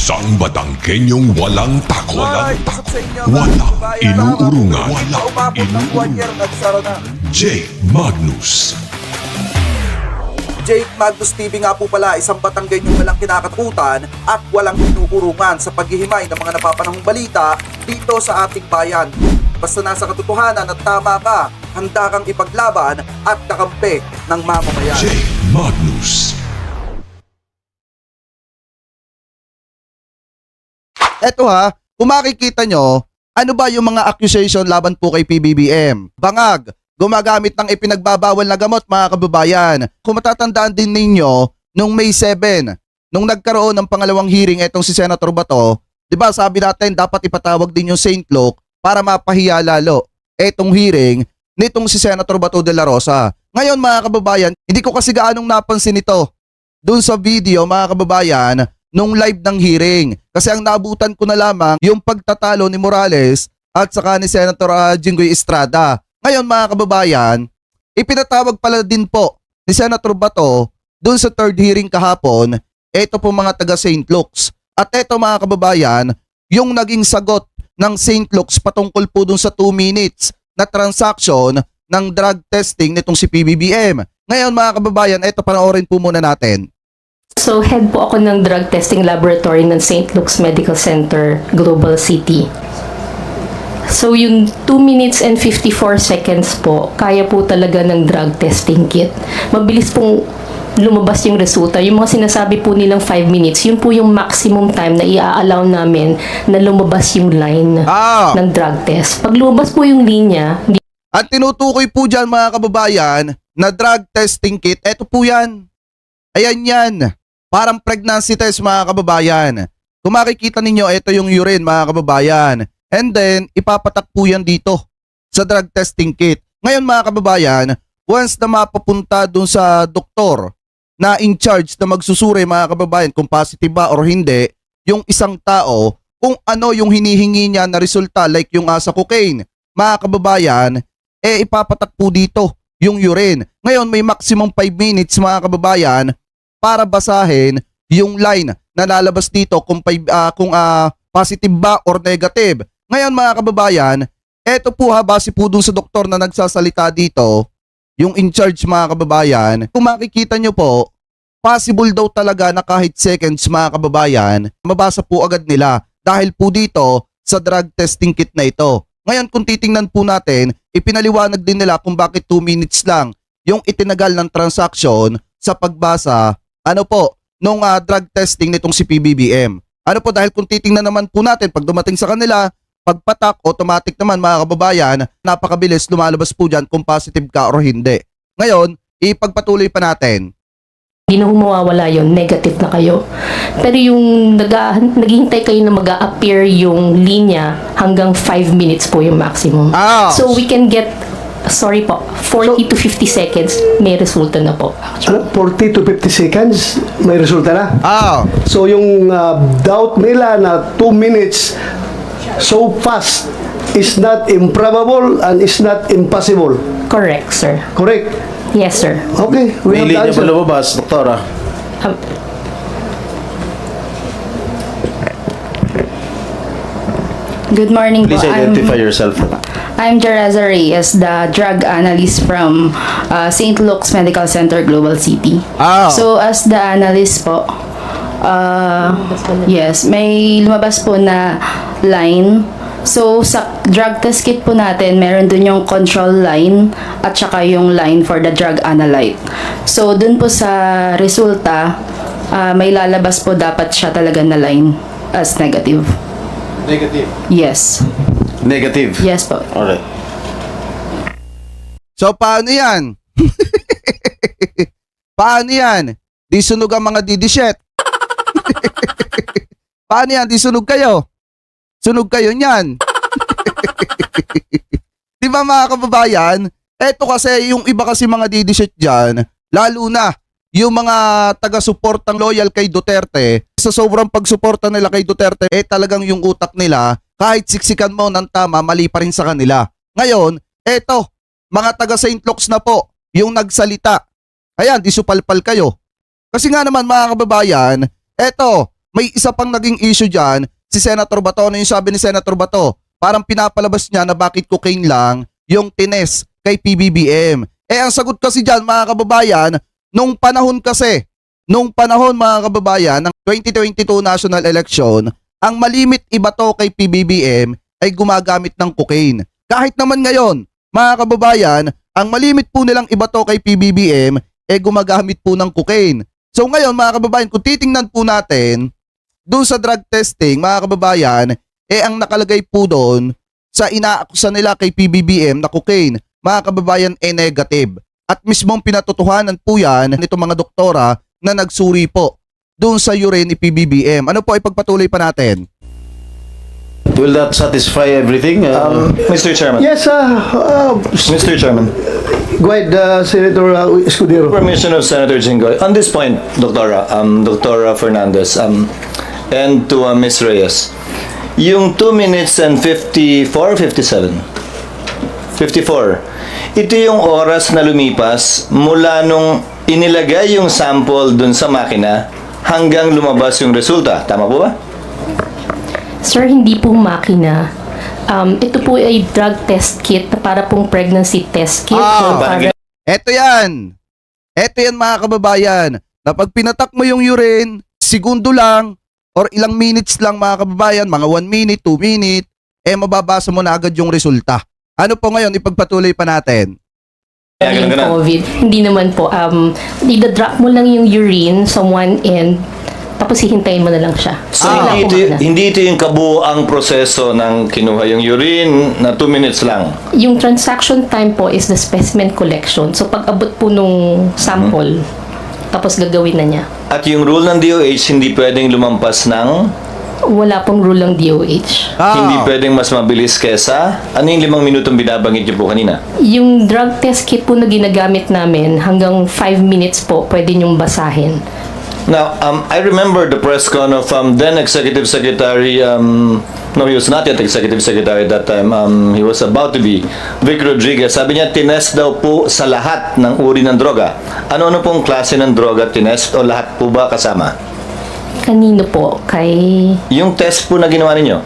Isang Batangkenyong walang takot. Isap sa inyo, Walang bayan. inuurungan. Hindi pa umabot ng 1 year, nagsara na. Jake Magnus. Jake Magnus TV nga po pala, isang Batanggenyong walang kinakatakutan at walang inuurungan sa paghihimay ng mga napapanahong balita dito sa ating bayan. Basta nasa katotohanan at tama ka, handa kang ipaglaban at kakampi ng mamamayan. Jake Magnus. Eto ha, kung makikita nyo, ano ba yung mga accusation laban po kay PBBM? Bangag, gumagamit ng ipinagbabawal na gamot mga kababayan. Kung matatandaan din ninyo, nung May 7, nung nagkaroon ng pangalawang hearing etong si Senator Bato, di ba sabi natin dapat ipatawag din yung St. Luke para mapahiya lalo etong hearing nitong si Senator Bato de la Rosa. Ngayon mga kababayan, hindi ko kasi gaanong napansin ito dun sa video mga kababayan nung live ng hearing. Kasi ang naabutan ko na lamang yung pagtatalo ni Morales at saka ni Senator Jinggoy Estrada. Ngayon mga kababayan, ipinatawag pala din po ni Senator Bato dun sa third hearing kahapon, eto po mga taga St. Luke's. At eto mga kababayan, yung naging sagot ng St. Luke's patungkol po dun sa 2 minutes na transaction ng drug testing nitong si PBBM. Ngayon mga kababayan, eto panoorin po muna natin. So, head po ako ng drug testing laboratory ng St. Luke's Medical Center, Global City. So, yung 2 minutes and 54 seconds po, kaya po talaga ng drug testing kit. Mabilis pong lumabas yung resulta. Yung mga sinasabi po nilang 5 minutes, yun po yung maximum time na i-allow namin na lumabas yung line ng drug test. Pag lumabas po yung linya, At tinutukoy po dyan mga kababayan na drug testing kit, eto po yan. Ayan yan. Parang pregnancy test mga kababayan. Kung makikita ninyo, ito yung urine mga kababayan. And then, ipapatak po yan dito sa drug testing kit. Ngayon mga kababayan, once na mapapunta dun sa doktor na in charge na magsusuri mga kababayan kung positive ba or hindi, yung isang tao, kung ano yung hinihingi niya na resulta like yung sa cocaine, mga kababayan, ipapatak po dito yung urine. Ngayon may maximum 5 minutes mga kababayan para basahin yung line na lalabas dito kung positive ba or negative. Ngayon mga kababayan, eto po base po dun sa doktor na nagsasalita dito, yung in charge mga kababayan, kung makikita nyo po, possible daw talaga na kahit seconds mga kababayan, mabasa po agad nila dahil po dito sa drug testing kit na ito. Ngayon kung titingnan po natin, ipinaliwanag din nila kung bakit 2 minutes lang yung itinagal ng transaction sa pagbasa nung drug testing nitong si PBBM. Dahil kung titingnan naman po natin, pag dumating sa kanila, pagpatak, automatic naman mga kababayan, napakabilis lumalabas po dyan kung positive ka or hindi. Ngayon, ipagpatuloy pa natin. hindi na mawawala yun, negative na kayo. Pero yung naghihintay kayo na mag-a-appear yung linya, hanggang 5 minutes po yung maximum. So we can get 40 to 50 seconds, may resulta na po. 40 to 50 seconds, may resulta na. So, So yung doubt nila na 2 minutes so fast is not improbable and is not impossible. Correct, sir. Correct? Yes, sir. Okay, we have May the linya answer. pa lumabas, doktora. Um, Good morning po. Please identify yourself. I'm Jereza Reyes, the drug analyst from St. Luke's Medical Center, Global City. So, as the analyst po, yes, may lumabas po na line. So, sa drug test kit po natin, meron dun yung control line at saka yung line for the drug analyte. So, dun po sa resulta, may lalabas po dapat siya talaga na line as negative. Negative. Yes. Negative. Yes po. Alright. So paano yan? Paano yan? Di sunog ang mga didisyet. Paano yan? Di sunog kayo? Sunog kayo niyan. Di ba mga kababayan? Eto kasi yung iba kasi mga didisyet dyan, lalo na yung mga taga-suportang loyal kay Duterte, sa sobrang pagsuporta nila kay Duterte, talagang yung utak nila, kahit siksikan mo ng tama, mali pa rin sa kanila. Ngayon, eto, mga taga St. Luke's na po, yung nagsalita. Ayan, di supalpal kayo. Kasi nga naman mga kababayan, eto, may isa pang naging issue dyan, si Senator Bato. Ano yung sabi ni Senator Bato? Parang pinapalabas niya na bakit cocaine lang yung tines kay PBBM. Ang sagot kasi dyan mga kababayan, nung panahon mga kababayan ng 2022 national election, ang malimit ibato kay PBBM ay gumagamit ng cocaine. Kahit naman ngayon, mga kababayan, ang malimit po nilang ibato kay PBBM gumagamit po ng cocaine. So ngayon mga kababayan, kung titingnan po natin doon sa drug testing mga kababayan, ang nakalagay po doon sa inaakusa nila kay PBBM na cocaine, mga kababayan, negative. At mismong pinatotohanan po yan nito mga doktora na nagsuri po doon sa urine ni PBBM. Ano po, ipagpatuloy pa natin? Will that satisfy everything? Mr. Chairman. Yes, Mr. Chairman. go ahead, Senator Escudero. Permission of Senator Jinggoy. On this point, Dr. Fernandez, and to Ms. Reyes, yung 2 minutes and 54, 57? 54. Ito yung oras na lumipas mula nung inilagay yung sample dun sa makina hanggang lumabas yung resulta. Tama po ba? Sir, hindi po makina. Ito po ay drug test kit na para pong pregnancy test kit. Ah, para Eto yan mga kababayan, na pag pinatak mo yung urine, segundo lang or ilang minutes lang mga kababayan, mga 1 minute, 2 minute, mababasa mo na agad yung resulta. Ano po ngayon, ipagpatuloy pa natin. Kaya yung ganun. COVID. Hindi naman po. Ida-drop mo lang yung urine sa one end, tapos hihintayin mo na lang siya. So, Wala po makina. hindi ito yung kabuoang proseso ng kinuha yung urine na 2 minutes lang. Yung transaction time po is the specimen collection. So pag abot po nung sample, tapos gagawin na niya. At yung rule ng DOH, hindi pwedeng lumampas ng... Wala pong rule ng DOH. Hindi pwedeng mas mabilis kesa... Ano yung 5 minutong binabanggit niyo po kanina? Yung drug test kit po na ginagamit namin, hanggang 5 minutes po pwede niyong basahin. Now, I remember the press con of then Executive Secretary, no, he was not yet Executive Secretary at that time, he was about to be, Vic Rodriguez. Sabi niya, tinest daw po sa lahat ng uri ng droga. Ano-ano pong klase ng droga tinest o lahat po ba kasama? Kanino po? Kay Yung test po na ginawa ninyo,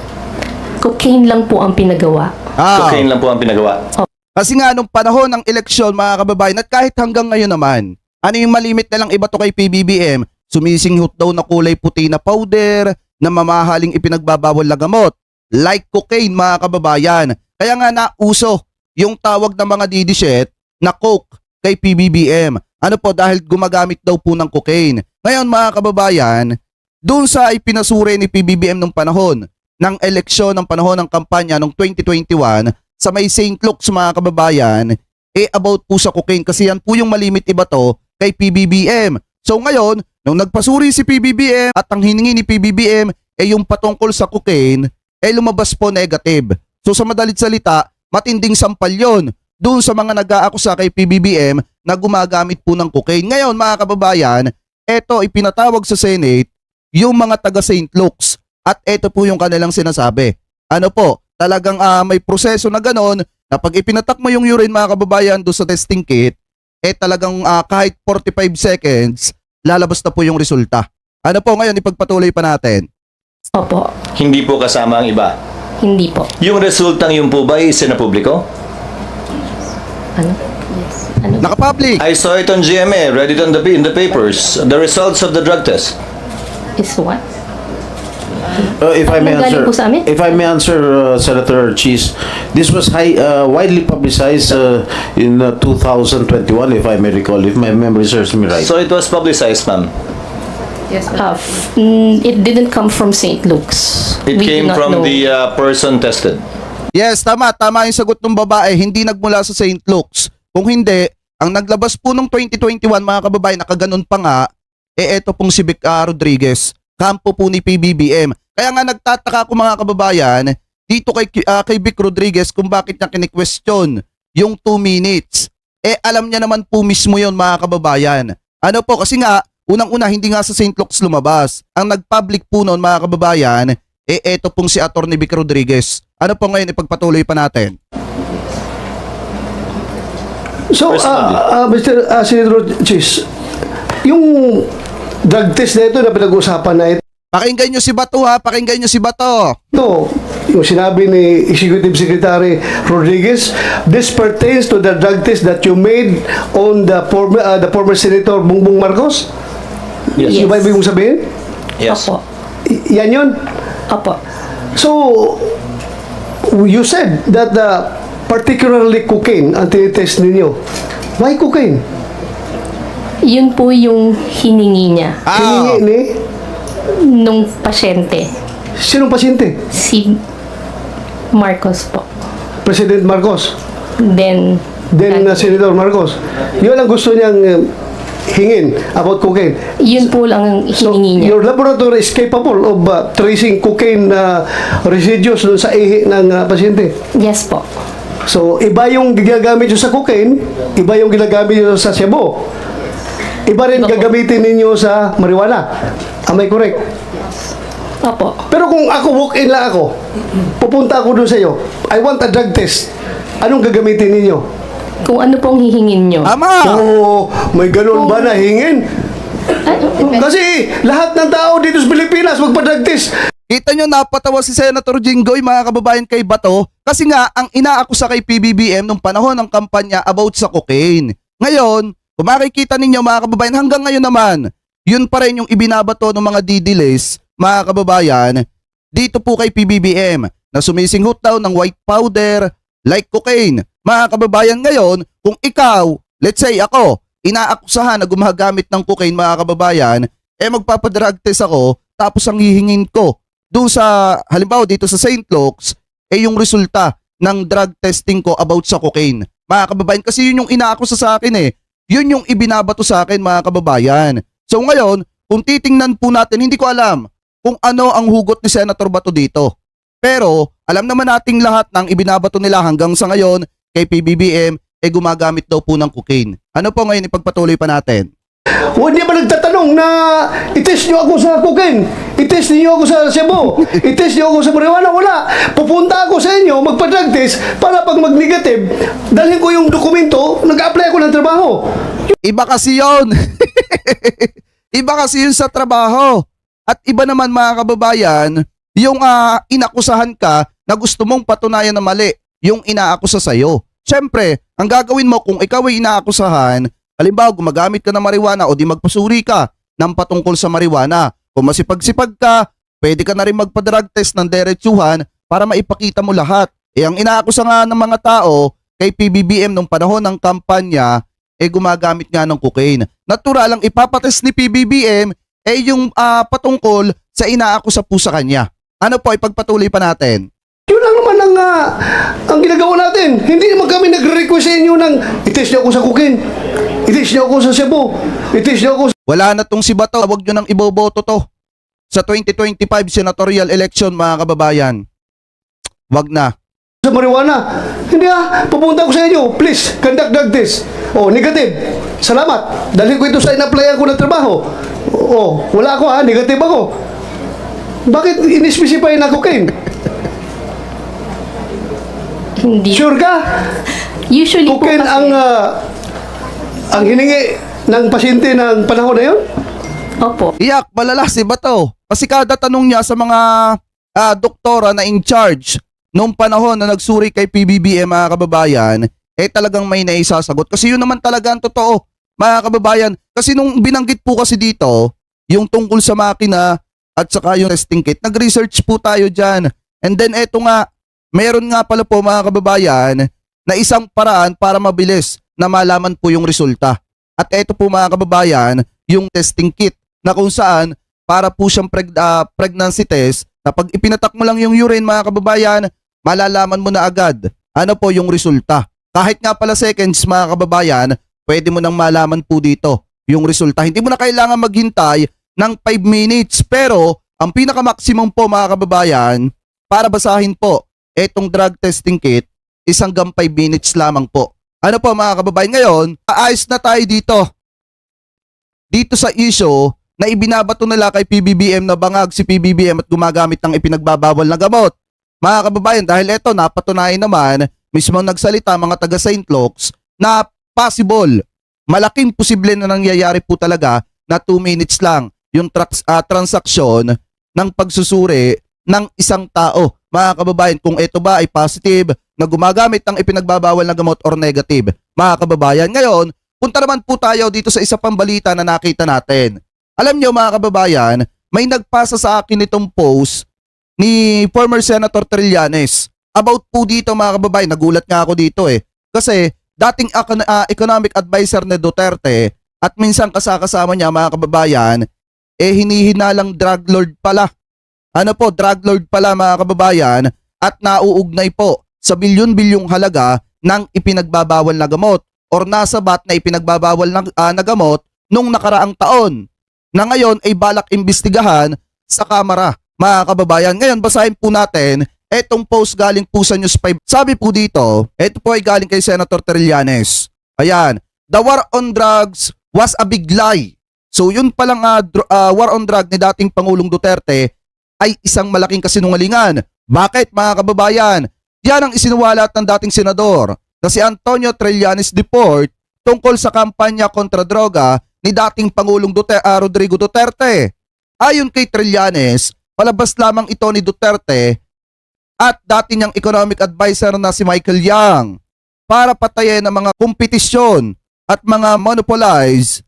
cocaine lang po ang pinagawa. cocaine lang po ang pinagawa. Kasi nga nung panahon ng eleksyon mga kababayan, at kahit hanggang ngayon naman, ano yung malimit na lang iba to kay PBBM? Sumisinghot daw na kulay puti na powder, na mamahaling ipinagbabawal na gamot, like cocaine mga kababayan. Kaya nga nauso yung tawag ng mga didiset na coke kay PBBM. Ano po, dahil gumagamit daw po ng cocaine. Ngayon mga kababayan, doon sa ipinasuri ni PBBM nung panahon ng eleksyon, ng panahon ng kampanya noong 2021 sa may St. Luke's mga kababayan, about po sa cocaine kasi yan po yung malimit iba to kay PBBM. So ngayon, nung nagpasuri si PBBM at ang hiningi ni PBBM yung patungkol sa cocaine, lumabas po negative. So sa madalit salita, matinding sampal yun doon sa mga nag-aakusa kay PBBM na gumagamit po ng cocaine. Ngayon mga kababayan, eto ipinatawag sa Senate yung mga taga St. Luke's at eto po yung kanilang sinasabi. Ano po, talagang may proseso na ganon na pag ipinatak mo yung urine mga kababayan doon sa testing kit, talagang kahit 45 seconds, lalabas na po yung resulta. Ano po ngayon, ipagpatuloy pa natin. Opo. Hindi po kasama ang iba. Hindi po. Yung resultang yun po ba isinapubliko? Ano? Yes. Ano? Naka-public. I saw it on GMA, read it on in the papers. The results of the drug test. Is what? If I may Anong galing answer, po sa amin? if I may answer, Senator Cheese, this was widely publicized in 2021, if I may recall, if my memory serves me right. So it was publicized, ma'am. It didn't come from St. Luke's. It We do came not from know. the person tested. Yes, tama yung sagot ng babae, hindi nagmula sa St. Luke's. Kung hindi, ang naglabas po nung 2021 mga kababayan, nakaganon pa nga, eto pong si Vic Rodriguez, kampo po ni PBBM. Kaya nga nagtataka ako mga kababayan, dito kay Vic Rodriguez kung bakit niya kini-question yung 2 minutes. Alam niya naman po mismo yon mga kababayan. Ano po, kasi nga, unang-una, hindi nga sa St. Luke's lumabas. Ang nag-public po noon mga kababayan, eto pong si Atty. Vic Rodriguez. Ano po ngayon, ipagpatuloy pa natin. So, Personally. Senator Chis, yung drug test na ito na pinag-uusapan na ito, Pakinggan nyo si Bato ha, pakinggan nyo si Bato. No, yung sinabi ni Executive Secretary Rodriguez, this pertains to the drug test that you made on the former Senator Bongbong Marcos? Yes. Yung ba ibig mong sabihin? Yes. Opo. Yan yun? Opo. So, you said that particularly cocaine ang tinitest ninyo. Why cocaine? Yun po yung hiningi niya Hiningi ni nung pasyente. sinong pasyente? Si Marcos po. President Marcos. Then, Senator Marcos. Yun ang gusto niyang hingin about cocaine. yun po lang ang So, hiningi niya. your laboratory is capable of tracing cocaine residues dun sa ihi ng pasyente. Yes po. So, iba yung ginagamit nyo sa cocaine, iba yung ginagamit nyo sa Cebu. Iba rin Opo. gagamitin ninyo sa marijuana. Am I correct? Opo. Pero kung ako, walk-in lang ako, pupunta ako doon sa iyo, I want a drug test. Anong gagamitin ninyo? Kung ano pong hihingin nyo. Ama! Oh, may ganun ba na hingin? Ah, Kasi lahat ng tao dito sa Pilipinas magpa-drug test. Kita nyo, napatawa si Senator Jinggoy, mga kababayan, kay Bato, kasi nga, ang inaakusa kay PBBM nung panahon ng kampanya about sa cocaine. Ngayon, kung makikita ninyo, mga kababayan, hanggang ngayon naman, yun pa rin yung ibinabato ng mga didilis, mga kababayan, dito po kay PBBM, na sumisinghot daw ng white powder, like cocaine. Mga kababayan, ngayon, kung ikaw, let's say ako, inaakusahan na gumagamit ng cocaine, mga kababayan, magpapadrug test ako, tapos ang hihingin ko, doon sa, halimbawa dito sa St. Luke's, yung resulta ng drug testing ko about sa cocaine. Mga kababayan, kasi yun yung inaakusa sa akin Yun yung ibinabato sa akin, mga kababayan. So ngayon, kung titingnan po natin, hindi ko alam kung ano ang hugot ni Senator Bato dito. Pero alam naman nating lahat ng ibinabato nila hanggang sa ngayon kay PBBM gumagamit daw po ng cocaine. Ano po ngayon ipagpatuloy pa natin? Hindi ba nagtatanong na itest nyo ako sa cocaine? Itest niyo ako sa Cebu? Itest niyo ako sa marijuana? Wala. Pupunta ako sa inyo, magpa-drug test para pag mag-negative, dalhin ko yung dokumento, nag-apply ako ng trabaho. Iba kasi yun. Iba kasi yun sa trabaho. At iba naman, mga kababayan, yung inakusahan ka na gusto mong patunayan na mali yung inaakusa sa'yo. Siyempre, ang gagawin mo kung ikaw ay inaakusahan, halimbawa gumagamit ka ng marijuana o di magpasuri ka ng patungkol sa marijuana. Kung masipag-sipag ka, pwede ka na rin magpa-drug test ng diretsuhan para maipakita mo lahat. Ang inaakusa nga ng mga tao kay PBBM nung panahon ng kampanya, gumagamit nga ng cocaine. Natural lang ipapatest ni PBBM yung patungkol sa inaakusa po sa kanya. Ano po, ipagpatuloy pa natin. Yun lang naman ang ginagawa natin. Hindi naman kami nagre-request sa inyo ng itest niyo ako sa cocaine, itest niyo ako sa Cebu, itest niyo ako sa... Wala na tong si Bato, huwag nyo nang iboboto to sa 2025 senatorial election, mga kababayan. Wag na. sa marijuana. Hindi pupunta ko sa inyo, please, conduct drug test. Oh, negative. Salamat. Dahil ko ito sa in-applyan ko ng trabaho. Oh, wala ako negative ako. Bakit in-specify na cocaine? Hindi. Sure ka? Usually po Cocaine kasi, ang hiningi ng pasyente ng panahon na yun? opo. Iyak, malala si Bato. Kasi kada tanong niya sa mga doktora na in charge noong panahon na nagsuri kay PBBM, mga kababayan, talagang may naisasagot. Kasi yun naman talaga ang totoo, mga kababayan. Kasi nung binanggit po kasi dito, yung tungkol sa makina at saka yung testing kit, nag-research po tayo dyan. And then eto nga, meron nga pala po, mga kababayan, na isang paraan para mabilis na malaman po yung resulta. At eto po, mga kababayan, yung testing kit na kung saan para po siyang pregnancy test na pag ipinatak mo lang yung urine, mga kababayan, malalaman mo na agad ano po yung resulta. Kahit nga pala seconds, mga kababayan, pwede mo nang malaman po dito yung resulta. Hindi mo na kailangan maghintay ng 5 minutes. Pero ang pinaka-maximum po, mga kababayan, para basahin po etong drug testing kit, isang hanggang 5 minutes lamang po. Ano po, mga kababayan, ngayon, aayos na tayo dito sa issue na ibinabato nila kay PBBM na bangag si PBBM at gumagamit ng ipinagbabawal na gamot. Mga kababayan, dahil eto napatunayan naman, mismo nagsalita mga taga St. Luke's na possible, malaking posible na nangyayari po talaga na 2 minutes lang yung transaksyon ng pagsusuri ng isang tao. Mga kababayan, kung ito ba ay positive na gumagamit ng ipinagbabawal na gamot or negative. Mga kababayan, ngayon, punta naman po tayo dito sa isa pang balita na nakita natin. Alam nyo mga kababayan, may nagpasa sa akin itong post ni former Senator Trillanes. About po dito mga kababayan, nagulat nga ako dito Kasi dating economic advisor ni Duterte at minsan kasama niya mga kababayan, hinihinalang drug lord pala. Ano po, drug lord pala mga kababayan at nauugnay po sa bilyon-bilyong halaga ng ipinagbabawal na gamot or nasabat na ipinagbabawal na gamot nung nakaraang taon na ngayon ay balak imbestigahan sa Kamara. Mga kababayan, ngayon basahin po natin etong post galing po sa News 5. Sabi po dito, ito po ay galing kay Senator Trillanes. Ayan, the war on drugs was a big lie. So yun palang war on drug ni dating Pangulong Duterte ay isang malaking kasinungalingan. Bakit mga kababayan? Yan ang isinuwalat ng dating senador na si Antonio Trillanes Deport tungkol sa kampanya kontra droga ni dating Pangulong Rodrigo Duterte. Ayon kay Trillanes, palabas lamang ito ni Duterte at dati niyang economic advisor na si Michael Yang para patayin ang mga kompetisyon at mga monopolize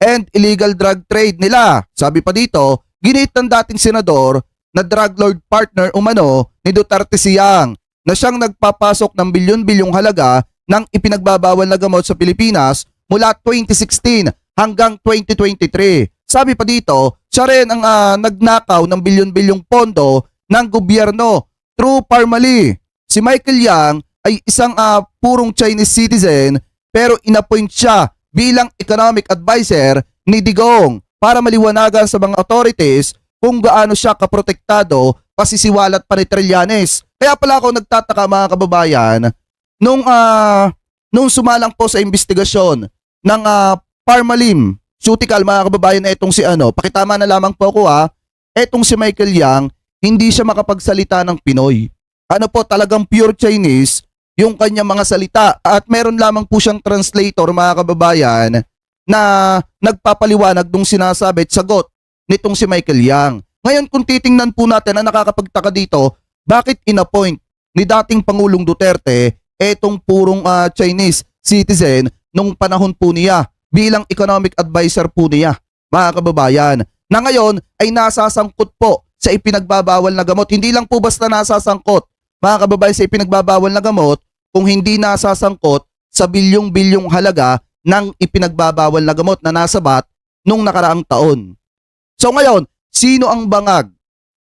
and illegal drug trade nila. Sabi pa dito, ginit ng dating senador na drug lord partner umano ni Duterte si Yang na siyang nagpapasok ng bilyon-bilyong halaga ng ipinagbabawal na gamot sa Pilipinas mula 2016 hanggang 2023. Sabi pa dito, siya rin ang nagnakaw ng bilyon-bilyong pondo ng gobyerno through Parmali. Si Michael Yang ay isang purong Chinese citizen pero inappoint siya bilang economic advisor ni Digong para maliwanagan sa mga authorities kung gaano siya kaprotektado pasisiwalat pa ni Trillanes. Kaya pala ako nagtataka mga kababayan nung sumalang po sa investigasyon ng Parmalim Sutikal mga kababayan na itong si pakitama na lamang po ako etong si Michael Yang, hindi siya makapagsalita ng Pinoy. Ano po, talagang pure Chinese yung kanyang mga salita at meron lamang po siyang translator mga kababayan na nagpapaliwanag nung sinasabi at sagot nitong si Michael Yang. Ngayon kung titingnan po natin na nakakapagtaka dito, bakit inappoint ni dating Pangulong Duterte etong purong Chinese citizen nung panahon po niya bilang economic advisor po niya, mga kababayan, na ngayon ay nasasangkot po sa ipinagbabawal na gamot. Hindi lang po basta nasasangkot, mga kababayan, sa ipinagbabawal na gamot, kung hindi nasasangkot sa bilyong-bilyong halaga ng ipinagbabawal na gamot na nasabat nung nakaraang taon. So ngayon, sino ang bangag?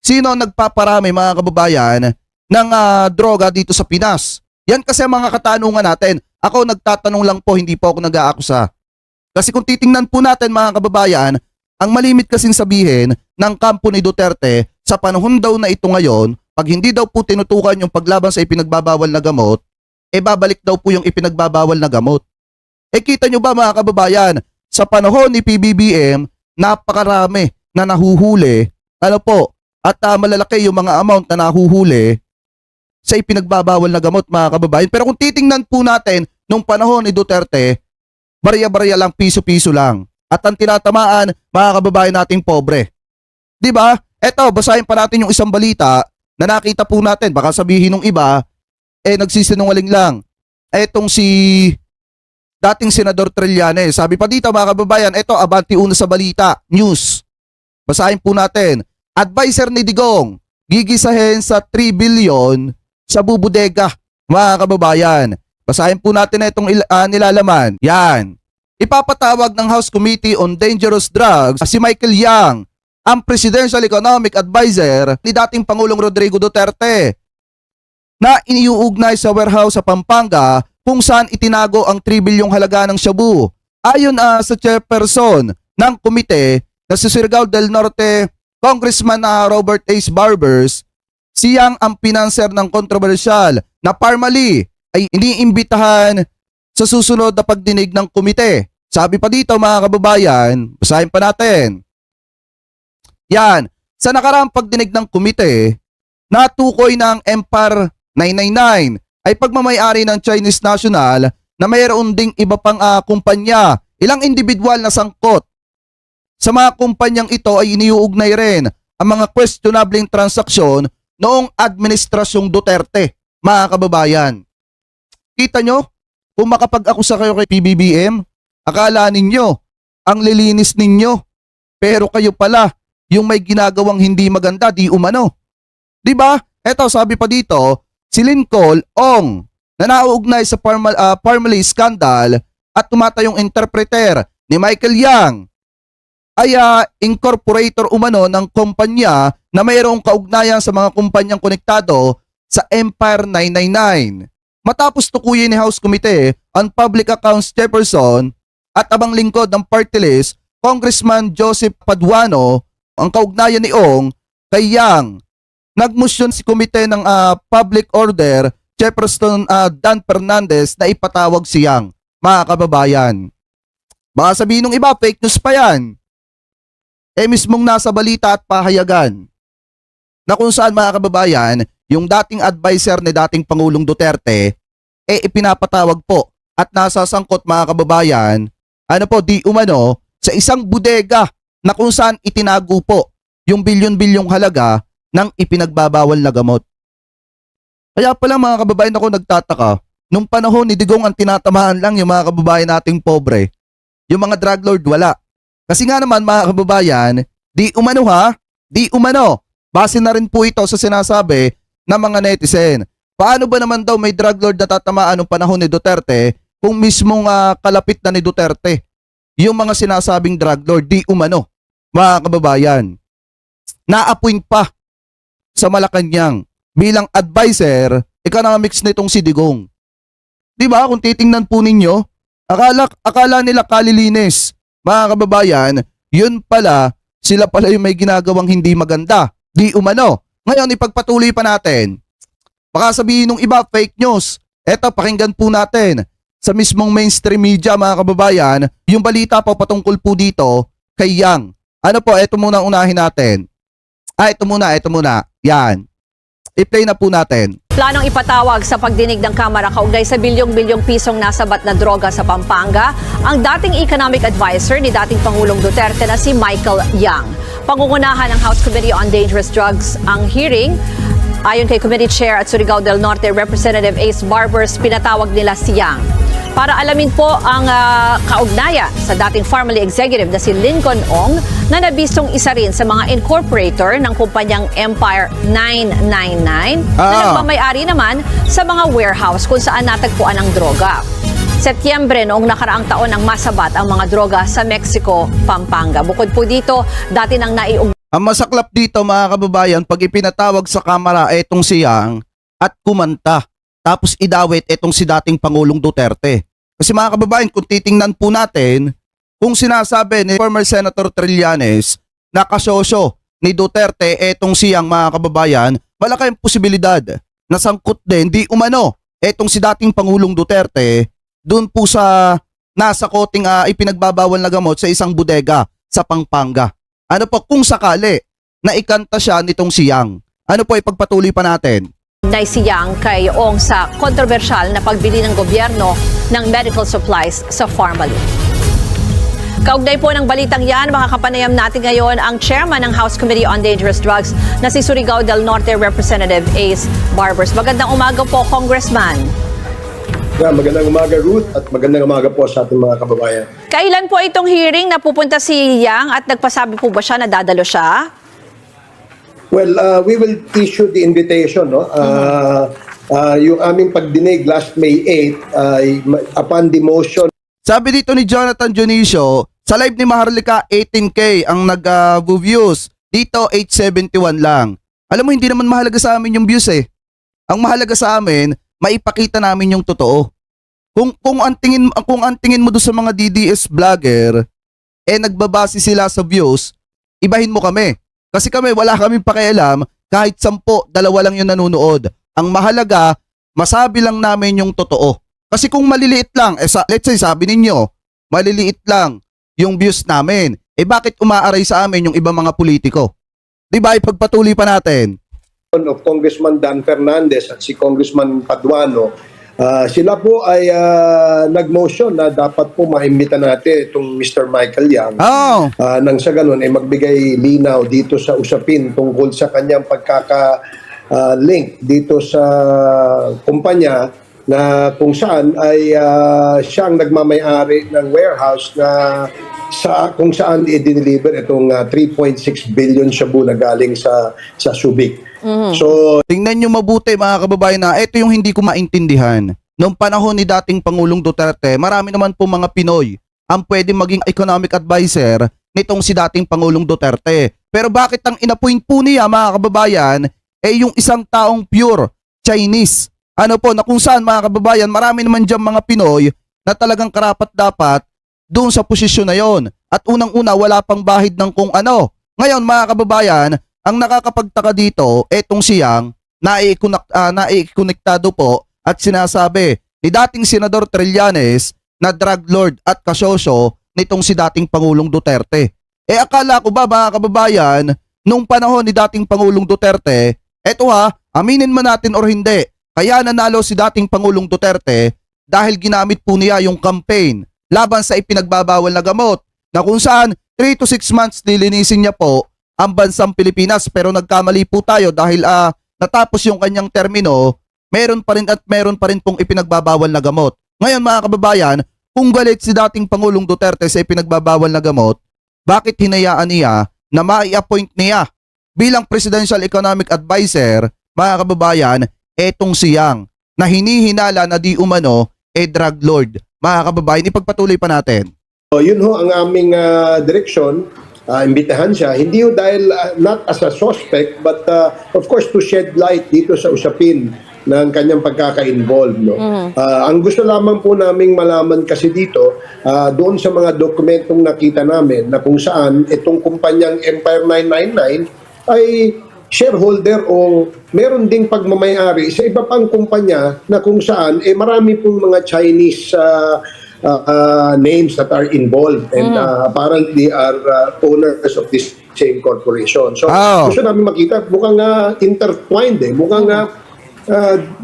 Sino ang nagpaparami, mga kababayan, ng droga dito sa Pinas? Yan kasi mga katanungan natin. Ako nagtatanong lang po, hindi po ako nag-aakusa. Kasi kung titingnan po natin mga kababayan, ang malimit kasing sabihin ng kampo ni Duterte sa panahon daw na ito ngayon, pag hindi daw po tinutukan yung paglaban sa ipinagbabawal na gamot, babalik daw po yung ipinagbabawal na gamot. Kita nyo ba mga kababayan, sa panahon ni PBBM, napakarami na nahuhuli, at malalaki yung mga amount na nahuhuli sa ipinagbabawal na gamot mga kababayan. Pero kung titingnan po natin nung panahon ni Duterte, barya-barya lang, piso-piso lang. At ang tinatamaan, mga kababayan nating pobre. Diba? Eto, basahin pa natin yung isang balita na nakita po natin. Baka sabihin ng iba, nagsisinungaling lang. Etong si dating Senador Trillanes. Sabi pa dito mga kababayan, eto, abanti una sa balita, news. Basahin po natin. Advisor ni Digong, gigisahin sa 3 billion sa bubudega, mga kababayan. Basahin po natin itong nilalaman. Yan. Ipapatawag ng House Committee on Dangerous Drugs si Michael Yang, ang Presidential Economic Advisor ni dating Pangulong Rodrigo Duterte, na iniuugnay sa warehouse sa Pampanga kung saan itinago ang 3 bilyong halaga ng shabu. Ayon sa chairperson ng komite na si Surigao del Norte, Congressman Robert Ace Barbers, siyang ang pinanser ng kontrobersyal na Parmali ay iniimbitahan sa susunod na pagdinig ng komite. Sabi pa dito mga kababayan, basahin pa natin. Yan, sa nakaraang pagdinig ng komite, natukoy ng Empire 999 ay pagmamayari ng Chinese national na mayroon ding iba pang kumpanya, ilang individual na sangkot. Sa mga kumpanyang ito ay iniuugnay rin ang mga questionable transaksyon noong administrasyong Duterte, mga kababayan. Kita nyo, kung makapag-akusa kayo kay PBBM, akala ninyo, ang lilinis ninyo, pero kayo pala, yung may ginagawang hindi maganda, di umano. Di ba? Eto, sabi pa dito, si Lincoln Ong, na nauugnay sa Parmalee scandal at tumatayong interpreter ni Michael Yang, ay incorporator umano ng kumpanya na mayroong kaugnayan sa mga kumpanyang konektado sa Empire 999. Matapos tukuyin ni House Committee on Public Accounts Chairperson at abang lingkod ng party list, Congressman Joseph Paduano, ang kaugnayan ni Ong kay Yang. Nagmusyon si Komite ng Public Order Chairperson Dan Fernandez na ipatawag si Yang, mga kababayan. Baka sabihin ng iba, fake news pa yan. Mismong nasa balita at pahayagan na kung saan, mga kababayan, yung dating advisor ni dating Pangulong Duterte ipinapatawag po at nasasangkot, mga kababayan, di umano sa isang bodega na kung saan itinago po yung bilyon-bilyong halaga ng ipinagbabawal na gamot. Kaya pala, mga kababayan, ako nagtataka, nung panahon ni Digong ang tinatamaan lang yung mga kababayan nating pobre, yung mga drug lord wala. Kasi nga naman, mga kababayan, di umano, base na rin po ito sa sinasabi ng mga netizen. Paano ba naman daw may drug lord na tatamaan nung panahon ni Duterte kung mismong kalapit na ni Duterte yung mga sinasabing drug lord, di umano, mga kababayan. Na-appoint pa sa Malacanang bilang advisor economics nitong si Digong. Di ba, kung titingnan po ninyo, akala nila kalilinis, mga kababayan, yun pala, sila pala yung may ginagawang hindi maganda. Di umano. Ngayon, ipagpatuloy pa natin. Baka sabihin ng iba, fake news. Eto, pakinggan po natin sa mismong mainstream media, mga kababayan, yung balita po patungkol po dito kay Yang. Eto muna unahin natin. Ito muna. Yan. I-play na po natin. Planong ipatawag sa pagdinig ng Kamara kaugnay sa bilyong-bilyong pisong nasabat na droga sa Pampanga ang dating economic advisor ni dating Pangulong Duterte na si Michael Yang. Pangungunahan ng House Committee on Dangerous Drugs ang hearing. Ayon kay Committee Chair at Surigao del Norte Representative Ace Barbers, pinatawag nila si Yang para alamin po ang kaugnayan sa dating Parmalee executive na si Lincoln Ong na nabistong isa rin sa mga incorporator ng kumpanyang Empire 999 na nagmamayari naman sa mga warehouse kung saan natagpuan ang droga. Setyembre noong nakaraang taon ang masabat ang mga droga sa Mexico, Pampanga. Bukod po dito, dati nang Ang masaklap dito, mga kababayan, pag ipinatawag sa kamera etong si Yang at kumanta, tapos idawit etong si dating Pangulong Duterte. Kasi, mga kababayan, kung titingnan po natin, kung sinasabi ni former Senator Trillanes na kasosyo ni Duterte etong si Yang, mga kababayan, malaki ang posibilidad na sangkot din, di umano, etong si dating Pangulong Duterte doon po sa nasa koting ipinagbabawal na gamot sa isang bodega sa Pampanga. Kung sakali na ikanta siya nitong si Yang? Ipagpatuloy pa natin. si Yang kay Ong sa kontrobersyal na pagbili ng gobyerno ng medical supplies sa Parmalee. Kaugnay po ng balitang yan, makakapanayam natin ngayon ang chairman ng House Committee on Dangerous Drugs na si Surigao del Norte Representative Ace Barbers. Magandang umaga po, Congressman. Magandang umaga, Ruth, at magandang umaga po sa ating mga kababayan. Kailan po itong hearing na pupunta si Yang at nagpasabi po ba siya na dadalo siya? Well, we will issue the invitation. No? Yung aming pagdinig last May 8, upon the motion. Sabi dito ni Jonathan Dionisio, sa live ni Maharlika, 18K ang nag-views. Dito, 871 lang. Alam mo, hindi naman mahalaga sa amin yung views eh. Ang mahalaga sa amin, maipakita namin yung totoo. Kung ang tingin mo doon sa mga DDS vlogger, nagbabase sila sa views, ibahin mo kami. Kasi kami, wala kaming pakialam, kahit 10, 2 lang yung nanonood. Ang mahalaga, masabi lang namin yung totoo. Kasi kung maliliit lang, let's say sabi ninyo, maliliit lang yung views namin, bakit umaaray sa amin yung ibang mga politiko? Diba, ipagpatuloy pa natin. Of Congressman Dan Fernandez at si Congressman Paduano, Sila po ay nag-motion na dapat po maimbita natin itong Mr. Michael Yang. Oh, Nang sa ganun ay magbigay linaw dito sa usapin tungkol sa kanyang pagkaka-link dito sa kumpanya na kung saan ay siyang nagmamay-ari ng warehouse na kung saan i-deliver itong 3.6 billion shabu na galing sa Subic. So tingnan nyo mabuti mga kababayan na ito yung hindi ko maintindihan. Noong panahon ni dating Pangulong Duterte, marami naman po mga Pinoy ang pwede maging economic advisor nitong si dating Pangulong Duterte. Pero bakit ang inappoint po niya mga kababayan yung isang taong pure Chinese? Ano po, na kung saan mga kababayan, marami naman dyan mga Pinoy na talagang karapat-dapat doon sa posisyon na yon. At unang-una, wala pang bahid ng kung ano. Ngayon mga kababayan, ang nakakapagtaka dito, etong siyang naikonektado po at sinasabi ni dating Senador Trillanes na drug lord at kasosyo nitong si dating Pangulong Duterte. Akala ko ba mga kababayan, nung panahon ni dating Pangulong Duterte, aminin man natin or hindi, kaya nanalo si dating Pangulong Duterte dahil ginamit po niya yung campaign laban sa ipinagbabawal na gamot na kung saan 3 to 6 months nilinisin niya po ang bansang Pilipinas, pero nagkamali po tayo dahil natapos yung kanyang termino, meron pa rin pong ipinagbabawal na gamot. Ngayon mga kababayan, kung galit si dating Pangulong Duterte sa ipinagbabawal na gamot, bakit hinayaan niya na mai-appoint niya bilang Presidential Economic Advisor, mga kababayan, etong siyang na hinihinala na di umano drug lord. Mga kababayan, ipagpatuloy pa natin. yun ho ang aming direksyon. Imbitahan siya, hindi ho dahil not as a suspect, but of course to shed light dito sa usapin ng kanyang pagkaka-involve. No? Ang gusto lamang po naming malaman kasi dito, doon sa mga dokumentong nakita namin na kung saan itong kumpanyang Empire 999 ay shareholder o meron ding pagmamayari sa iba pang kumpanya na kung saan marami pong mga Chinese names that are involved and apparently are owners of this same corporation. So, gusto namin makita, mukhang intertwined mukhang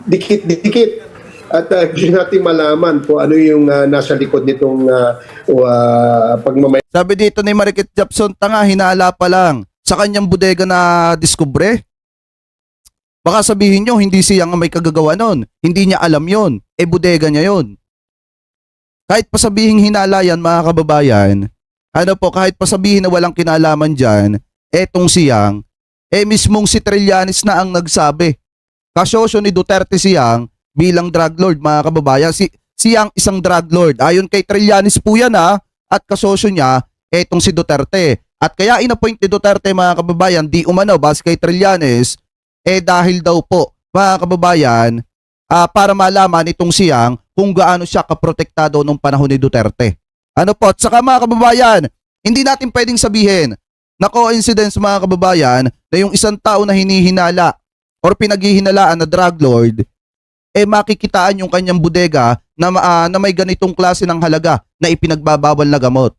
dikit-dikit. At gusto natin malaman kung ano yung nasa likod nitong pagmamayari. Sabi dito ni Marikit Japson, tanga, hinala pa lang sa kanyang bodega na diskubre. Baka sabihin nyo, hindi siya ang may kagagawa nun. Hindi niya alam yon. Bodega niya yon. Kahit pa sabihin hinala yan mga kababayan, kahit pa sabihin na walang kinalaman dyan, etong siyang, mismong si Trillanes na ang nagsabi. Kasosyo ni Duterte siyang bilang drug lord mga kababayan. Siyang isang drug lord. Ayon kay Trillanes po yan at kasosyo niya, etong si Duterte. At kaya inappoint ni Duterte mga kababayan, di umano, base kay Trillanes, dahil daw po mga kababayan, para malaman itong siyang kung gaano siya kaprotektado nung panahon ni Duterte. Ano po? At saka mga kababayan, hindi natin pwedeng sabihin na coincidence mga kababayan na yung isang tao na hinihinala or pinaghihinalaan na drug lord, makikitaan yung kanyang bodega na may ganitong klase ng halaga na ipinagbabawal na gamot.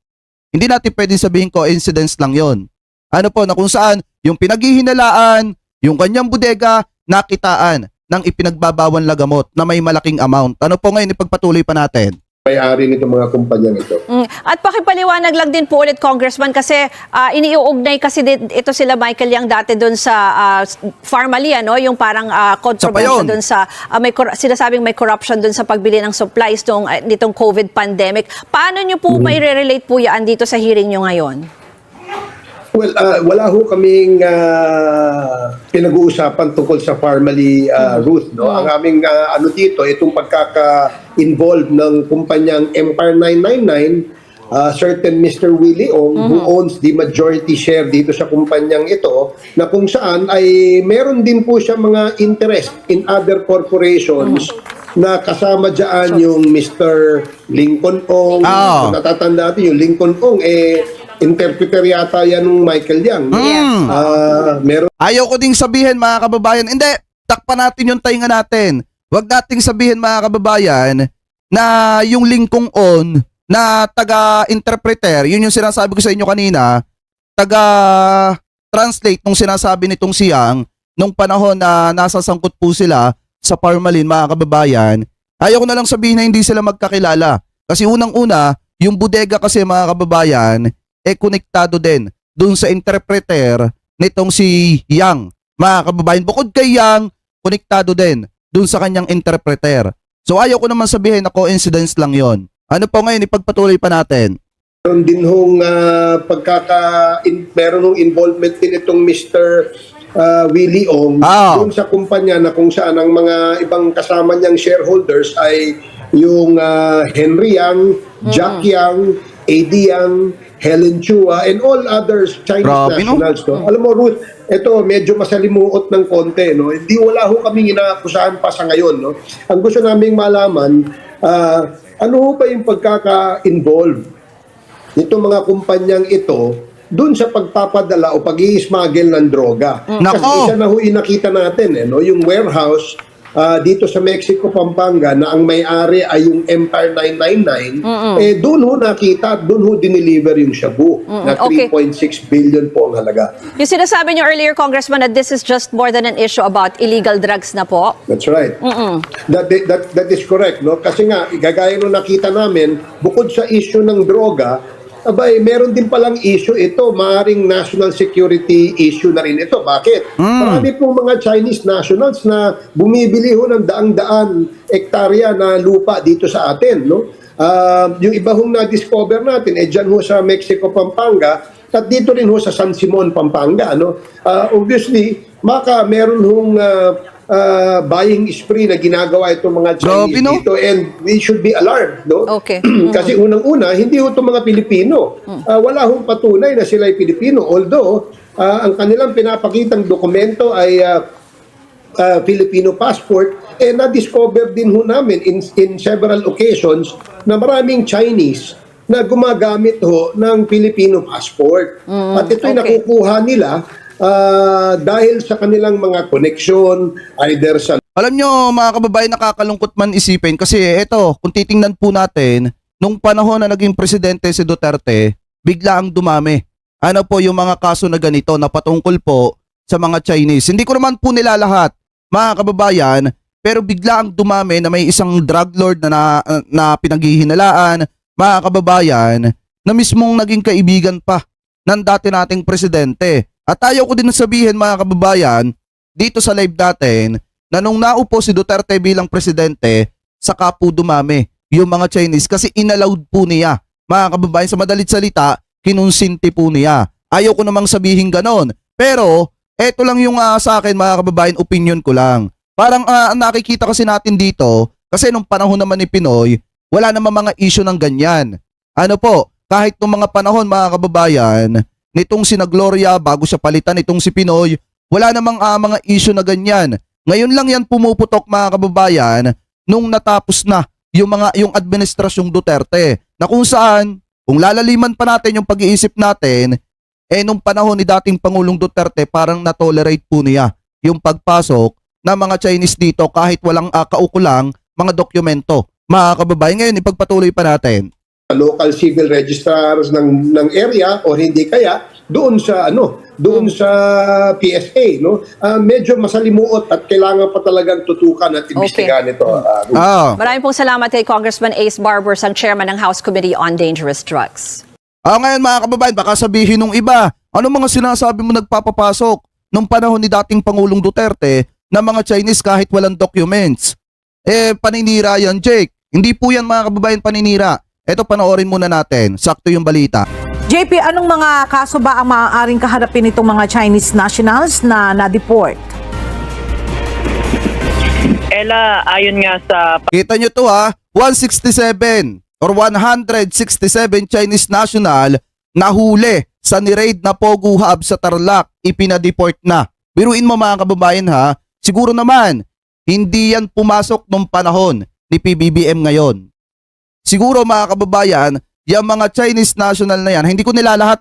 Hindi natin pwedeng sabihin coincidence lang yon. Ano po? Na kung saan yung pinaghihinalaan, yung kanyang bodega, nakitaan ng ipinagbabawal na gamot na may malaking amount. Ano po ngayon, ipagpatuloy pa natin. May-ari nitong mga kumpanya nito. At pakipaliwanag lang din po ulit, Congressman, kasi iniuugnay kasi ito sila Michael Yang dati doon sa Pharmalia, no? Yung parang controversy doon sa sinasabing may corruption doon sa pagbili ng supplies nitong COVID pandemic. Paano nyo po may re-relate po yan dito sa hearing nyo ngayon? Well, wala ho kaming pinag-uusapan tungkol sa Pharmaly, Ruth. No? Ang aming dito, itong pagkaka-involved ng kumpanyang Empire 999, certain Mr. Willie Ong, who owns the majority share dito sa kumpanyang ito, na kung saan ay meron din po siya mga interest in other corporations na kasama dyan yung Mr. Lincoln Ong. Natatanda natin yung Lincoln Ong, interpreter yata yan ng Michael Yang. Meron. Ayaw ko ding sabihin mga kababayan, hindi, takpan natin yung tainga natin. Huwag nating sabihin mga kababayan na yung Lincoln On na taga-interpreter, yun yung sinasabi ko sa inyo kanina, taga-translate nung sinasabi nitong siyang nung panahon na nasasangkot po sila sa Parmalin mga kababayan, Ayaw ko na lang sabihin na hindi sila magkakilala. Kasi unang-una, yung bodega kasi mga kababayan, konektado din dun sa interpreter nitong si Yang. Mga kababayan, bukod kay Yang, konektado din dun sa kanyang interpreter. So ayaw ko naman sabihin na coincidence lang yon. Ano po ngayon, ipagpatuloy pa natin. Meron din hong meron hong involvement din itong Mr. Willie Ong doon sa kumpanya na kung saan ang mga ibang kasama niyang shareholders ay yung Henry Yang, Jack Yang, Eddie Yang, Helen Chua, and all others Chinese Grabe, no? nationals. No? Alam mo, Ruth, ito medyo masalimuot ng konti. No? Hindi wala ho kaming inaakusahan pa sa ngayon. No? Ang gusto naming malaman, ano ho ba yung pagkaka-involve nitong mga kumpanyang ito doon sa pagpapadala o pag-i-smuggle ng droga. Nako! Kasi isa na ho inakita natin, no? Yung warehouse dito sa Mexico, Pampanga, na ang may-ari ay yung Empire 999, doon ho nakita at doon ho dineliver yung shabu na 3.6 billion po ang halaga. Yung sinasabi niyo earlier, Congressman, that this is just more than an issue about illegal drugs na po. That's right. That is correct. No? Kasi nga, gagaya nung nakita namin, bukod sa issue ng droga, abay, meron din palang issue ito, maaring national security issue na rin ito. Bakit? Marami pong mga Chinese nationals na bumibili ho ng daang-daan hektarya na lupa dito sa atin. No? Yung iba hong na-discover natin, dyan ho sa Mexico, Pampanga, at dito rin ho sa San Simon, Pampanga. No? Obviously, meron hong buying spree na ginagawa itong mga Chinese dito, and we should be alarmed, no? Okay. Kasi unang-una, hindi ho itong mga Pilipino. Wala hong patunay na sila ay Pilipino. Although, ang kanilang pinapakitang dokumento ay Filipino passport, na-discover din ho namin in several occasions na maraming Chinese na gumagamit ho ng Filipino passport. At ito'y nakukuha nila dahil sa kanilang mga connection, either sa... Alam nyo mga kababayan, nakakalungkot man isipin kasi eto, kung titingnan po natin, nung panahon na naging presidente si Duterte, bigla ang dumami. Ano po yung mga kaso na ganito na patungkol po sa mga Chinese. Hindi ko naman po nila lahat, mga kababayan, pero bigla ang dumami na may isang drug lord na pinaghihinalaan, mga kababayan, na mismong naging kaibigan pa ng dati nating presidente. At ayaw ko din sabihin mga kababayan dito sa live natin na nung naupo si Duterte bilang presidente, saka po dumami yung mga Chinese kasi inallowed po niya. Mga kababayan, sa madalit salita, kinonsinti po niya. Ayaw ko namang sabihin ganon. Pero eto lang yung sa akin mga kababayan, opinion ko lang. Parang nakikita kasi natin dito, kasi nung panahon naman ni Pinoy, wala namang mga issue ng ganyan. Ano po, kahit nung mga panahon mga kababayan, nitong sina Gloria bago siya palitan nitong si Pinoy, wala namang mga issue na ganyan. Ngayon lang yan pumuputok mga kababayan nung natapos na yung administrasyong Duterte, na kung saan kung lalaliman pa natin yung pag-iisip natin, nung panahon ni dating Pangulong Duterte parang na-tolerate po niya yung pagpasok ng mga Chinese dito kahit walang kaukulang mga dokumento. Mga kababayan, ngayon ipagpatuloy pa natin. Local civil registrars ng area o hindi kaya doon sa sa PSA, no? Medyo masalimuot at kailangan pa talagang tutukan at imbestigahan ito. Maraming pong salamat kay Congressman Ace Barbers, ang chairman ng House Committee on Dangerous Drugs. Ngayon mga kababayan, baka sabihin nung iba, ano mga sinasabi mo nagpapapasok nung panahon ni dating Pangulong Duterte na mga Chinese kahit walang documents? Paninira yan, Jake. Hindi po yan mga kababayan paninira. Ito, panoorin muna natin. Sakto yung balita. JP, anong mga kaso ba ang maaaring kaharapin itong mga Chinese nationals na na-deport? Ella, ayon nga sa... Kita nyo to 167 or 167 Chinese national nahuli sa ni-raid na Pogu Hub sa Tarlac, ipinadeport na. Biruin mo mga kababayan siguro naman, hindi yan pumasok nung panahon ni PBBM ngayon. Siguro mga kababayan, yung mga Chinese national na yan, hindi ko nila lahat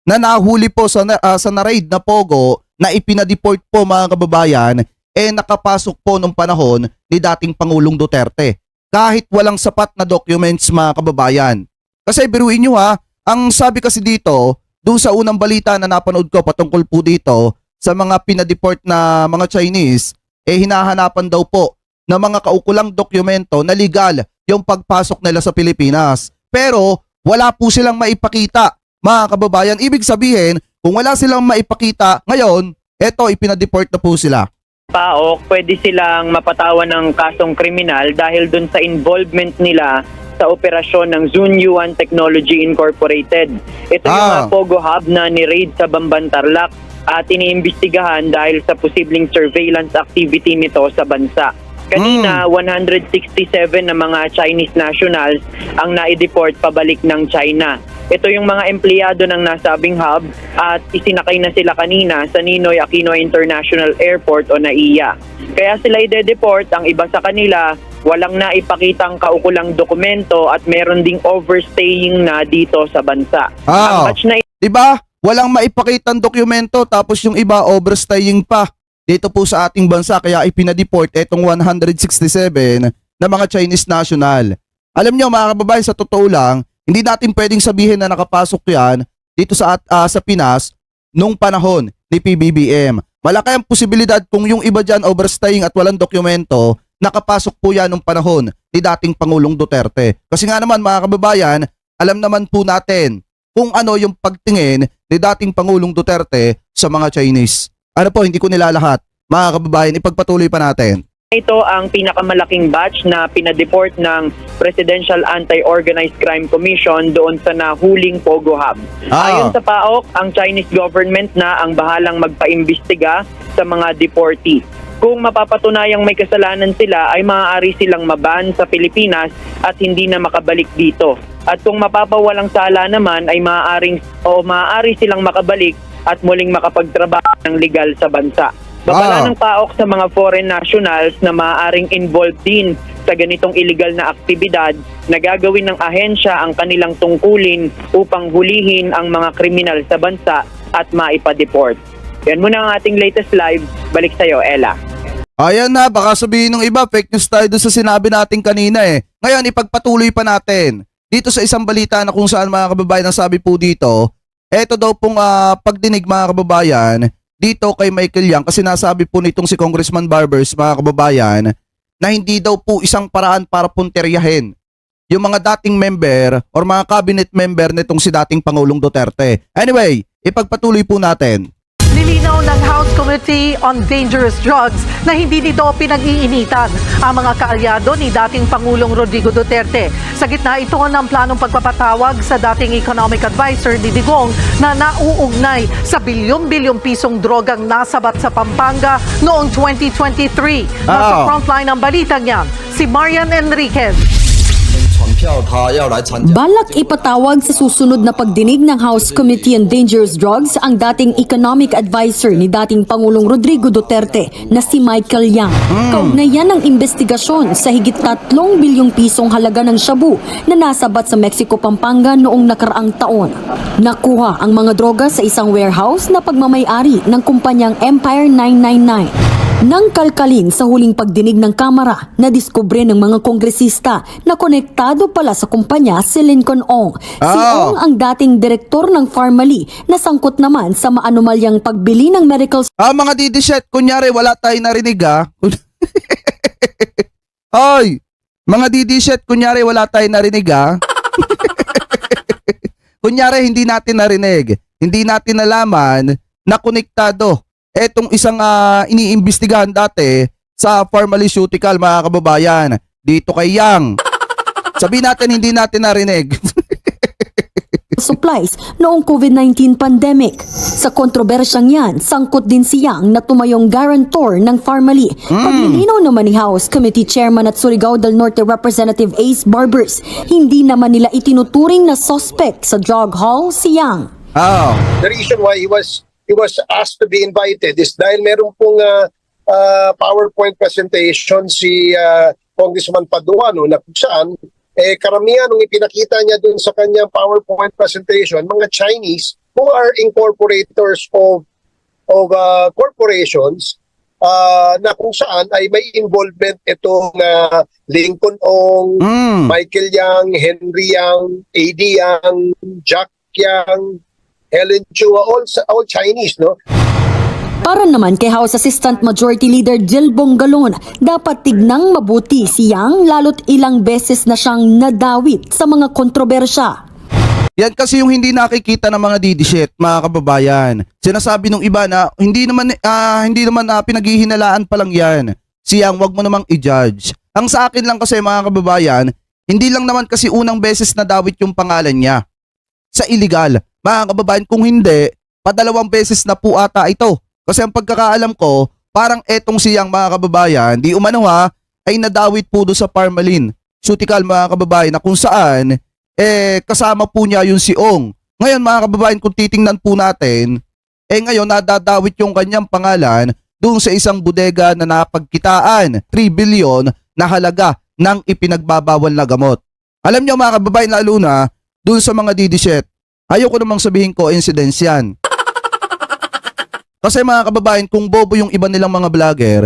na nahuli po sa na-raid na Pogo na ipinadeport po mga kababayan, nakapasok po nung panahon ni dating Pangulong Duterte. Kahit walang sapat na documents mga kababayan. Kasi biruin nyo ang sabi kasi dito, doon sa unang balita na napanood ko patungkol po dito sa mga pinadeport na mga Chinese, hinahanapan daw po na mga kaukulang dokumento na legal yung pagpasok nila sa Pilipinas. Pero wala po silang maipakita, mga kababayan. Ibig sabihin, kung wala silang maipakita, ngayon, eto, ipinadeport na po sila. PAOK, pwede silang mapatawan ng kasong kriminal dahil dun sa involvement nila sa operasyon ng Zunyuan Technology Incorporated. Ito yung mga Pogo Hub na ni-raid sa Bamban Tarlac at iniimbestigahan dahil sa posibleng surveillance activity nito sa bansa. Kanina, 167 na mga Chinese nationals ang naideport pabalik ng China. Ito yung mga empleyado ng nasabing hub at isinakay na sila kanina sa Ninoy Aquino International Airport o NAIA. Kaya sila i-deport, ang iba sa kanila walang naipakitang kaukulang dokumento at meron ding overstaying na dito sa bansa. Ang batch na Diba? Walang maipakitang dokumento tapos yung iba overstaying pa dito po sa ating bansa, kaya ipinadeport etong 167 na mga Chinese national. Alam nyo mga kababayan, sa totoo lang, hindi natin pwedeng sabihin na nakapasok yan dito sa Pinas nung panahon ni PBBM. Malaki ang posibilidad kung yung iba dyan overstaying at walang dokumento, nakapasok po yan nung panahon ni dating Pangulong Duterte. Kasi nga naman mga kababayan, alam naman po natin kung ano yung pagtingin ni dating Pangulong Duterte sa mga Chinese. Ano po, hindi ko nilalahat. Mga kababayan, ipagpatuloy pa natin. ito ang pinakamalaking batch na pinadeport ng Presidential Anti-Organized Crime Commission doon sa nahuling Pogo Hub. Ayon sa PAOK, ang Chinese government na ang bahalang magpaimbestiga sa mga deportee. Kung mapapatunayang may kasalanan sila ay maaari silang maban sa Pilipinas at hindi na makabalik dito. At kung mapapawalang sala naman ay maaari silang makabalik at muling makapagtrabaho ng legal sa bansa. Babala ng PAOK sa mga foreign nationals na maaaring involved din sa ganitong illegal na aktibidad na gagawin ng ahensya ang kanilang tungkulin upang hulihin ang mga kriminal sa bansa at maipa-deport. Yan muna ang ating latest live. Balik sa'yo, Ella. Ayan na, baka sabihin ng iba, fake news tayo doon sa sinabi natin kanina eh. Ngayon, ipagpatuloy pa natin. Dito sa isang balita na kung saan mga kababayan ang sabi po dito, eto daw pong pagdinig mga kababayan, dito kay Michael Yang, kasi nasabi po nitong si Congressman Barbers mga kababayan, na hindi daw po isang paraan para punteryahin yung mga dating member or mga cabinet member nitong si dating Pangulong Duterte. Anyway, ipagpatuloy po natin. Nilinaw ng House Committee on Dangerous Drugs na hindi nito pinag-iinitan ang mga kaalyado ni dating Pangulong Rodrigo Duterte. Sa gitna ito ng planong pagpapatawag sa dating Economic Advisor ni Digong na nauugnay sa bilyon-bilyong pisong drogang nasabat sa Pampanga noong 2023. Nasa frontline ng balitang yan, si Marian Enriquez. Balak ipatawag sa susunod na pagdinig ng House Committee on Dangerous Drugs ang dating economic advisor ni dating Pangulong Rodrigo Duterte na si Michael Yang. Kaugnayan ng investigasyon sa higit 3 bilyong pisong halaga ng shabu na nasabat sa Mexico, Pampanga noong nakaraang taon. Nakuha ang mga droga sa isang warehouse na pagmamay-ari ng kumpanyang Empire 999. Nang kalkalin sa huling pagdinig ng Kamara, nadiskubre ng mga kongresista na konektado pala sa kumpanya si Lincoln Ong. Si Ong ang dating direktor ng Pharmaly na sangkot naman sa maanumalyang pagbili ng medical... Mga didishet, kunyari wala tayo narinig Hoy, mga didishet, kunyari wala tayo narinig Kunyari hindi natin narinig, hindi natin nalaman na konektado etong isang iniimbestigahan dati sa pharmaceutical mga kababayan dito kay Yang. Sabihin natin hindi natin narinig. supplies noong COVID-19 pandemic. Sa kontrobersyang yan, sangkot din si Yang na tumayong guarantor ng Pharmaly. Paglilinaw naman ni House Committee Chairman at Surigao del Norte Representative Ace Barbers, hindi naman nila itinuturing na suspect sa drug haul si Yang. The reason why he was asked to be invited is dahil meron pong PowerPoint presentation si Congressman Paduano na kung saan karamihan ng ipinakita niya dun sa kanyang PowerPoint presentation, mga Chinese who are incorporators of corporations na kung saan ay may involvement itong Lincoln Ong, Michael Yang, Henry Yang, AD Yang, Jack Yang, Helen Chua, all Chinese, no? Para naman kay House Assistant Majority Leader Jill Bongalon, dapat tignang mabuti si Yang lalo't ilang beses na siyang nadawit sa mga kontrobersya. Yan kasi yung hindi nakikita ng mga didishit, mga kababayan. Sinasabi nung iba na hindi naman pinaghihinalaan pa lang yan. Siyang wag mo namang i-judge. Ang sa akin lang kasi mga kababayan, hindi lang naman kasi unang beses na dawit yung pangalan niya sa illegal. Mga kababayan, kung hindi, padalawang beses na po ata ito. Kasi ang pagkakaalam ko, parang etong siyang mga kababayan, di umano ay nadawit po doon sa Parmaline Sutical mga kababayan na kung saan kasama po niya yung si Ong. Ngayon mga kababayan, kung titingnan po natin, ngayon nadadawit yung kanyang pangalan doon sa isang bodega na napagkitaan 3 billion na halaga ng ipinagbabawal na gamot. Alam niyo mga kababayan, lalo na doon sa mga didishit, ayoko namang sabihin ko incidents yan. Kasi mga kababayan, kung bobo yung iba nilang mga vlogger,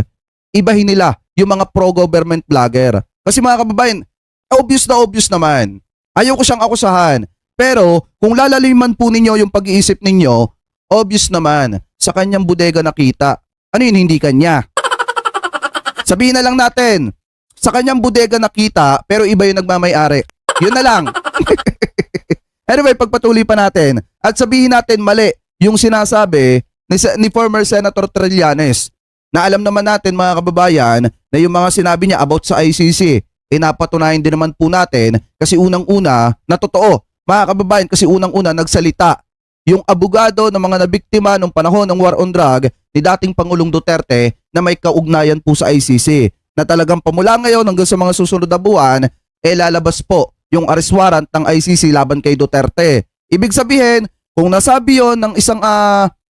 ibahin nila yung mga pro-government vlogger. Kasi mga kababayan, obvious naman. Ayoko siyang akusahan. Pero kung lalaliman po ninyo yung pag-iisip ninyo, obvious naman, sa kanyang bodega nakita. Ano yun, hindi kanya? Sabihin na lang natin, sa kanyang bodega nakita, pero iba yung nagmamay-ari. Yun na lang. Anyway, pagpatuloy pa natin. At sabihin natin mali yung sinasabi ni former Senator Trillanes. Na alam naman natin mga kababayan na yung mga sinabi niya about sa ICC, napatunayan din naman po natin kasi unang-una na totoo. Mga kababayan, kasi unang-una nagsalita yung abogado ng mga nabiktima nung panahon ng war on drug ni dating Pangulong Duterte na may kaugnayan po sa ICC. Na talagang pamula ngayon hanggang sa mga susunod na buwan, lalabas po yung arrest warrant ng ICC laban kay Duterte. Ibig sabihin, kung nasabi yon ng isang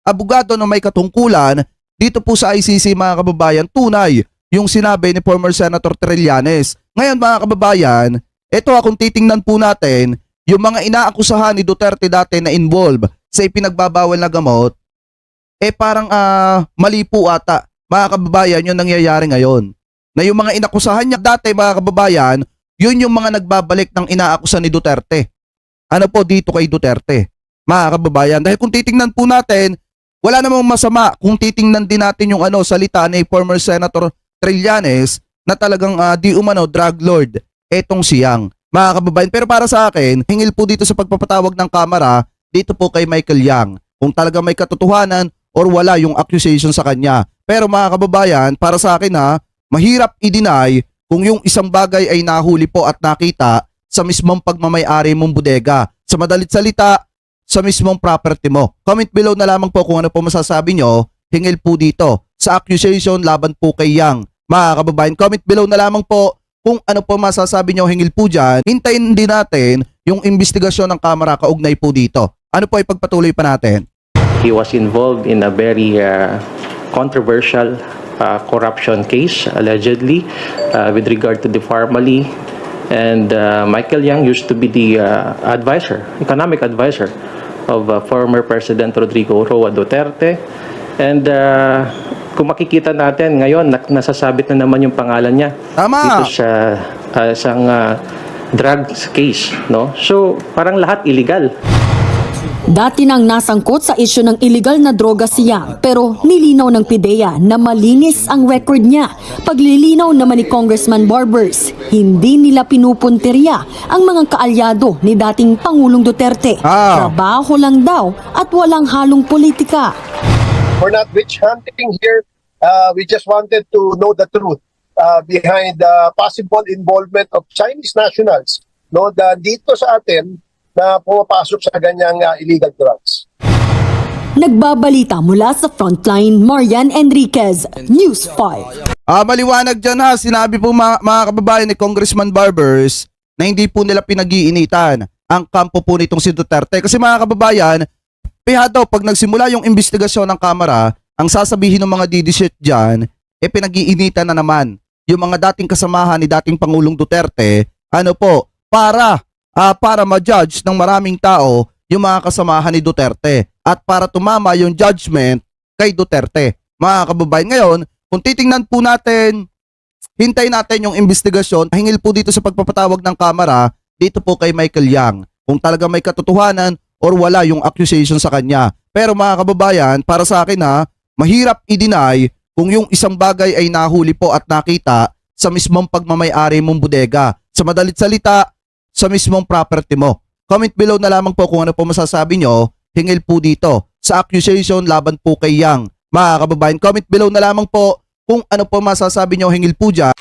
abogado na may katungkulan, dito po sa ICC mga kababayan, tunay yung sinabi ni former Senator Trillanes. Ngayon mga kababayan, ito kung titingnan po natin, yung mga inaakusahan ni Duterte dati na involved sa ipinagbabawal na gamot, parang mali po ata. Mga kababayan, yun nangyayari ngayon. Na yung mga inakusahan niya dati mga kababayan, yun yung mga nagbabalik ng inaakusan ni Duterte. Ano po dito kay Duterte? Mga kababayan, dahil kung titingnan po natin, wala namang masama kung titingnan din natin yung salita ni former Senator Trillanes na talagang di umano drug lord etong siyang mga kababayan. Pero para sa akin, hingil po dito sa pagpapatawag ng kamera dito po kay Michael Yang kung talaga may katotohanan or wala yung accusation sa kanya. Pero mga kababayan, para sa akin mahirap i-deny kung yung isang bagay ay nahuli po at nakita sa mismong pagmamay-ari mong bodega. Sa madalit salita, sa mismong property mo. Comment below na lamang po kung ano po masasabi nyo, hingil po dito sa accusation laban po kay Yang. Mga kababayan, comment below na lamang po kung ano po masasabi nyo, hingil po dyan. Hintayin din natin yung investigasyon ng kamera kaugnay po dito. Ano po ipagpatuloy pa natin? He was involved in a very controversial corruption case, allegedly, with regard to the Parmalee. And Michael Yang used to be the economic advisor of former President Rodrigo Roa Duterte. And kung makikita natin ngayon, nasasabit na naman yung pangalan niya. Tama. Dito sa isang drugs case, no? So, parang lahat illegal. Dati nang nasangkot sa isyu ng illegal na droga si Yang, pero nilinaw ng PIDEA na malinis ang record niya. Paglilinaw naman ni Congressman Barbers, hindi nila pinupuntirya ang mga kaalyado ni dating Pangulong Duterte. Trabaho lang daw at walang halong politika. We're not witch hunting here. We just wanted to know the truth behind the possible involvement of Chinese nationals dito sa atin na pumapasok sa ganyang illegal drugs. Nagbabalita mula sa Frontline, Marian Enriquez, News 5. Maliwanag dyan sinabi po mga kababayan ni Congressman Barbers na hindi po nila pinag-iinitan ang kampo po nitong si Duterte. Kasi mga kababayan, pihado pag nagsimula yung investigasyon ng kamera, ang sasabihin ng mga didishit dyan, pinag-iinitan na naman yung mga dating kasamahan ni dating Pangulong Duterte, para ma-judge ng maraming tao yung mga kasamahan ni Duterte at para tumama yung judgment kay Duterte. Mga kababayan, ngayon, kung titingnan po natin, hintayin natin yung investigasyon, hingil po dito sa pagpapatawag ng kamera, dito po kay Michael Yang, kung talaga may katotohanan or wala yung accusation sa kanya. Pero mga kababayan, para sa akin mahirap i-deny kung yung isang bagay ay nahuli po at nakita sa mismong pagmamay-ari mong bodega. Sa madalit salita, sa mismong property mo. Comment below na lamang po kung ano po masasabi nyo hingil po dito sa accusation laban po kay Yang. Mga kababayan, comment below na lamang po kung ano po masasabi nyo hingil po dyan.